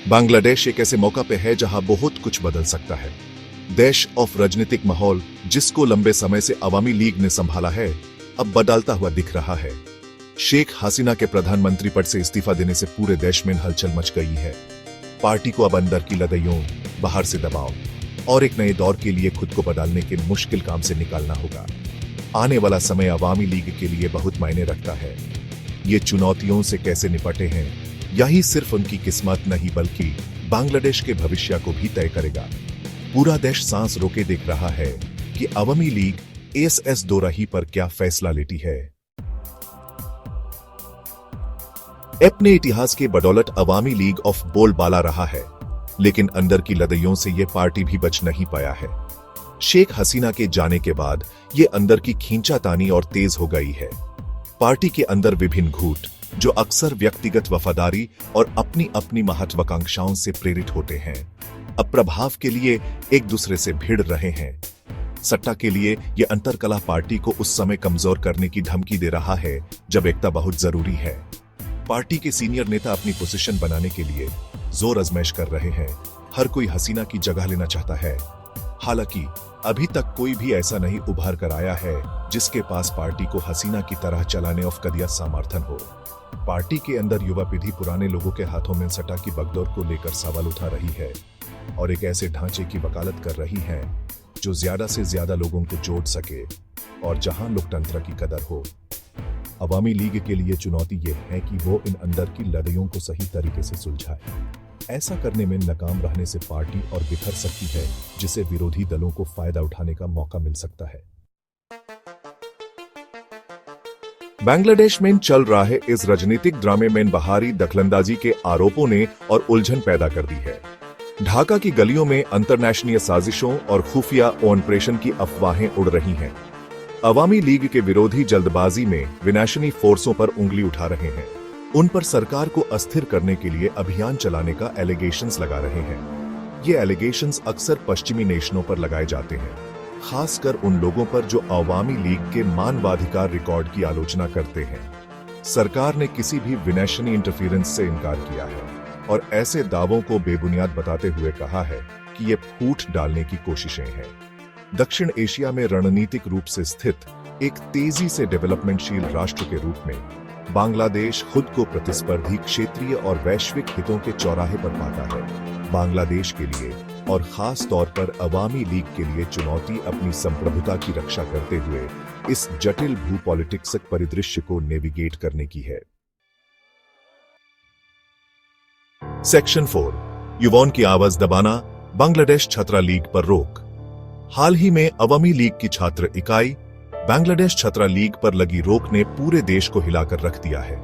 बांग्लादेश एक ऐसे मौका पे है जहां बहुत कुछ बदल सकता है। देश ऑफ राजनीतिक माहौल जिसको लंबे समय से अवामी लीग ने संभाला है, अब बदलता हुआ दिख रहा है। शेख हसीना के प्रधानमंत्री पद से इस्तीफा देने से पूरे देश में हलचल मच गई है। पार्टी को अब अंदर की लड़ाइयों, बाहर से दबाव और एक नए दौर के लिए खुद को बदलने के मुश्किल काम से निकालना होगा। आने वाला समय अवामी लीग के लिए बहुत मायने रखता है। ये चुनौतियों से कैसे निपटे हैं, यही सिर्फ उनकी किस्मत नहीं बल्कि बांग्लादेश के भविष्य को भी तय करेगा। पूरा देश सांस रोके देख रहा है कि अवामी लीग एसएस दोराही पर क्या फैसला लेती है। अपने इतिहास के बदौलत अवामी लीग ऑफ बोलबाला रहा है, लेकिन अंदर की लड़ाइयों से यह पार्टी भी बच नहीं पाया है। शेख हसीना के जाने के बाद यह अंदर की खींचातानी और तेज हो गई है। पार्टी के अंदर विभिन्न गुट जो अक्सर व्यक्तिगत वफादारी और अपनी अपनी महत्वाकांक्षाओं से प्रेरित होते हैं, अब प्रभाव के लिए एक दूसरे से भिड़ रहे हैं। सट्टा के लिए यह अंतरकलह पार्टी को उस समय कमजोर करने की धमकी दे रहा है जब एकता बहुत जरूरी है। पार्टी के सीनियर नेता अपनी पोजीशन बनाने के लिए जोर आजमाइश कर रहे हैं। हर कोई हसीना की जगह लेना चाहता है। हालांकि अभी तक कोई भी ऐसा नहीं उभर कर आया है जिसके पास पार्टी को हसीना की तरह चलाने और कदिया समर्थन हो। पार्टी के अंदर युवा पीढ़ी पुराने लोगों के हाथों में सट्टा की बगदौर को लेकर सवाल उठा रही है और एक ऐसे ढांचे की वकालत कर रही है जो ज्यादा से ज्यादा लोगों को जोड़ सके और जहां लोकतंत्र की कदर हो। अवामी लीग के लिए चुनौती यह है कि वो इन अंदर की लड़ाइयों को सही तरीके से सुलझाए। ऐसा करने में नाकाम रहने से पार्टी और बिखर सकती है, जिसे विरोधी दलों को फायदा उठाने का मौका मिल सकता है। बांग्लादेश में चल रहा है इस राजनीतिक ड्रामे में बाहरी दखलंदाजी के आरोपों ने और उलझन पैदा कर दी है। ढाका की गलियों में अंतरराष्ट्रीय साजिशों और खुफिया ऑपरेशन की अफवाहें उड़ रही हैं। अवामी लीग के विरोधी जल्दबाजी में विनाशनी फोर्सों पर उंगली उठा रहे हैं। उन पर सरकार को अस्थिर करने के लिए अभियान चलाने का एलिगेशंस लगा रहे हैं। ये एलिगेशंस अक्सर पश्चिमी नेशनों पर लगाए जाते हैं, खासकर उन लोगों पर जो अवामी लीग के मानवाधिकार रिकॉर्ड की आलोचना करते हैं। सरकार ने किसी भी विनाशनी इंटरफेरेंस से इनकार किया है और ऐसे दावों को बेबुनियाद बताते हुए कहा है कि ये फूट डालने की कोशिशें हैं। दक्षिण एशिया में रणनीतिक रूप से स्थित एक तेजी से डेवलपमेंटशील राष्ट्र के रूप में बांग्लादेश खुद को प्रतिस्पर्धी क्षेत्रीय और वैश्विक हितों के चौराहे पर पाता है। बांग्लादेश के लिए और खास तौर पर अवामी लीग के लिए चुनौती अपनी संप्रभुता की रक्षा करते हुए इस जटिल भू पॉलिटिक्स परिदृश्य को नेविगेट करने की है। सेक्शन 4, युवाओं की आवाज दबाना, बांग्लादेश छात्र लीग पर रोक। हाल ही में अवामी लीग की छात्र इकाई बांग्लादेश छात्र लीग पर लगी रोक ने पूरे देश को हिलाकर रख दिया है।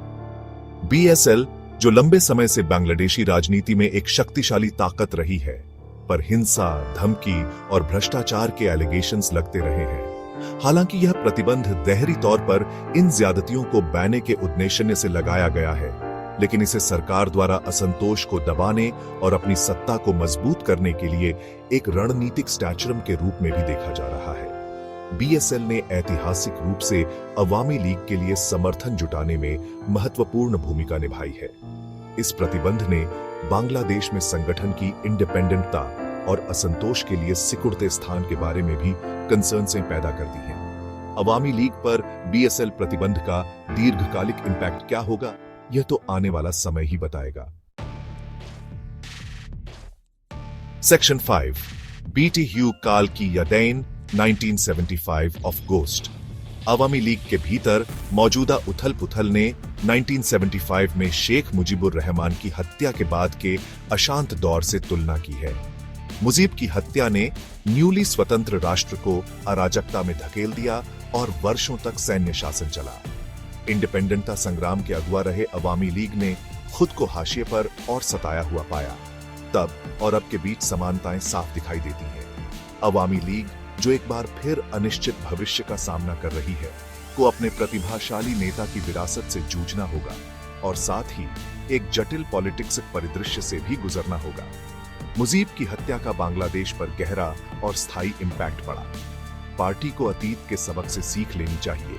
बीएसएल, जो लंबे समय से बांग्लादेशी राजनीति में एक शक्तिशाली ताकत रही है, पर हिंसा, धमकी और भ्रष्टाचार के एलिगेशंस लगते रहे हैं। हालांकि यह प्रतिबंध देहरी तौर पर इन ज्यादतियों को बैने के उद्देश्य से लगाया गया है, लेकिन इसे सरकार द्वारा असंतोष को दबाने और अपनी सत्ता को मजबूत करने के लिए एक रणनीतिक स्टैचरम के रूप में भी देखा जा रहा है। बीएसएल ने ऐतिहासिक रूप से अवामी लीग के लिए समर्थन जुटाने में महत्वपूर्ण भूमिका निभाई है। इस प्रतिबंध ने बांग्लादेश में संगठन की इंडिपेंडेंटता और असंतोष के लिए सिकुड़ते स्थान के बारे में भी कंसर्न से पैदा कर दी है। अवामी लीग पर बीएसएल प्रतिबंध का दीर्घकालिक इंपैक्ट क्या होगा, यह तो आने वाला समय ही बताएगा। सेक्शन 5, बीटी ह्यू काल की यादें 1975 ऑफ गोस्ट। अवामी लीग के भीतर मौजूदा उथल पुथल ने 1975 में शेख मुजीबुर रहमान की हत्या के बाद के अशांत दौर से तुलना की है। मुजीब की हत्या ने न्यूली स्वतंत्र राष्ट्र को अराजकता में धकेल दिया और वर्षों तक सैन्य शासन चला। इंडिपेंडेंटता संग्राम के अगुआ रहे अवामी लीग ने खुद को हाशिए पर और सताया हुआ पाया। तब और अब के बीच समानताएं साफ दिखाई देती हैं। अवामी लीग, जो एक बार फिर अनिश्चित भविष्य का सामना कर रही है, को अपने प्रतिभाशाली नेता की विरासत से जूझना होगा और साथ ही एक जटिल पॉलिटिक्स परिदृश्य से भी गुजरना होगा। मुजीब की हत्या का बांग्लादेश पर गहरा और स्थायी इंपैक्ट पड़ा। पार्टी को अतीत के सबक से सीख लेनी चाहिए,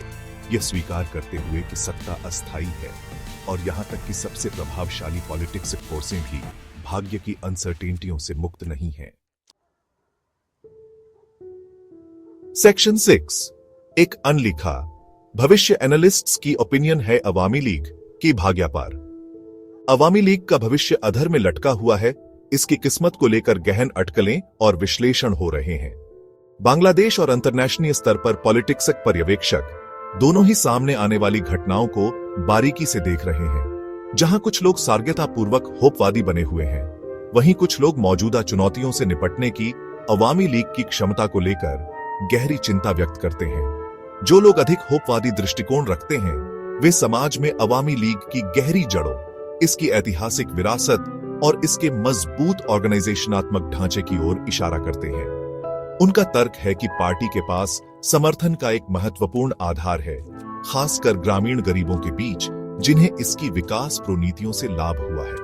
यह स्वीकार करते हुए कि सत्ता अस्थायी है और यहां तक कि सबसे प्रभावशाली पॉलिटिक्स फोर्सें भी भाग्य की अनसर्टेनिटियों से मुक्त नहीं है। सेक्शन 6, एक अनलिखा भविष्य। एनालिस्ट्स की ओपिनियन है अवामी लीग की भाग्य पार। अवामी लीग का भविष्य अधर में लटका हुआ है। इसकी किस्मत को लेकर गहन अटकलें और विश्लेषण हो रहे हैं। बांग्लादेश और अंतर्राष्ट्रीय स्तर पर पॉलिटिक्स पर्यवेक्षक दोनों ही सामने आने वाली घटनाओं को बारीकी से देख रहे हैं। जहां कुछ लोग सार्गतापूर्वक होपवादी बने हुए हैं, वहीं कुछ लोग मौजूदा चुनौतियों से निपटने की अवामी लीग की क्षमता को लेकर गहरी चिंता व्यक्त करते हैं। जो लोग अधिक होपवादी दृष्टिकोण रखते हैं, वे समाज में अवामी लीग की गहरी जड़ों, इसकी ऐतिहासिक विरासत और इसके मजबूत ऑर्गेनाइजेशनात्मक ढांचे की ओर इशारा करते हैं। उनका तर्क है कि पार्टी के पास समर्थन का एक महत्वपूर्ण आधार है, खासकर ग्रामीण गरीबों के बीच, जिन्हें इसकी विकास प्रणीतियों से लाभ हुआ है।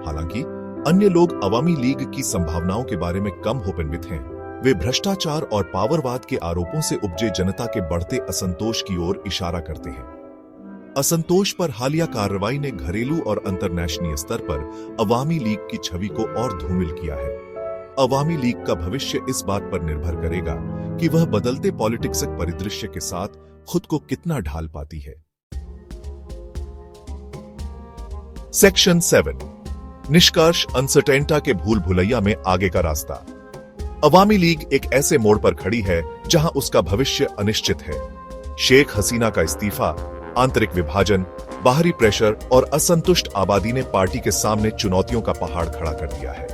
हालांकि अन्य लोग अवामी लीग की संभावनाओं के बारे में कम होपनवित हैं। वे भ्रष्टाचार और पावरवाद के आरोपों से उपजे जनता के बढ़ते असंतोष की ओर इशारा करते हैं। असंतोष पर हालिया कार्रवाई ने घरेलू और अंतर्राष्ट्रीय स्तर पर अवामी लीग की छवि को और धूमिल किया है। अवामी लीग का भविष्य इस बात पर निर्भर करेगा कि वह बदलते पॉलिटिक्स परिदृश्य के साथ खुद को कितना ढाल पाती है। सेक्शन 7, निष्कर्ष। अनसर्टेनिटी के भूल भुलैया में आगे का रास्ता। अवामी लीग एक ऐसे मोड़ पर खड़ी है जहां उसका भविष्य अनिश्चित है। शेख हसीना का इस्तीफा, आंतरिक विभाजन, बाहरी प्रेशर और असंतुष्ट आबादी ने पार्टी के सामने चुनौतियों का पहाड़ खड़ा कर दिया है।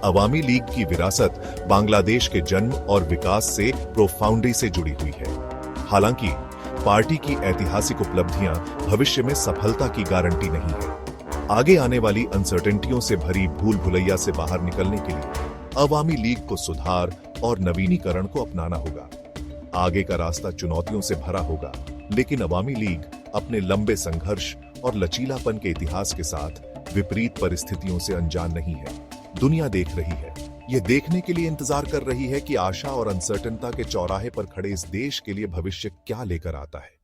अवामी लीग की विरासत बांग्लादेश के जन्म और विकास से प्रोफाउंडली से जुड़ी हुई है। हालांकि पार्टी की ऐतिहासिक उपलब्धियां भविष्य में सफलता की गारंटी नहीं है। आगे आने वाली अनसर्टेनिटियों से भरी भूल भुलैया से बाहर निकलने के लिए अवामी लीग को सुधार और नवीनीकरण को अपनाना होगा। आगे का रास्ता चुनौतियों से भरा होगा, लेकिन अवामी लीग अपने लंबे संघर्ष और लचीलापन के इतिहास के साथ विपरीत परिस्थितियों से अनजान नहीं है। दुनिया देख रही है, यह देखने के लिए इंतजार कर रही है कि आशा और अनसर्टेनिटी के चौराहे पर खड़े इस देश के लिए भविष्य क्या लेकर आता है।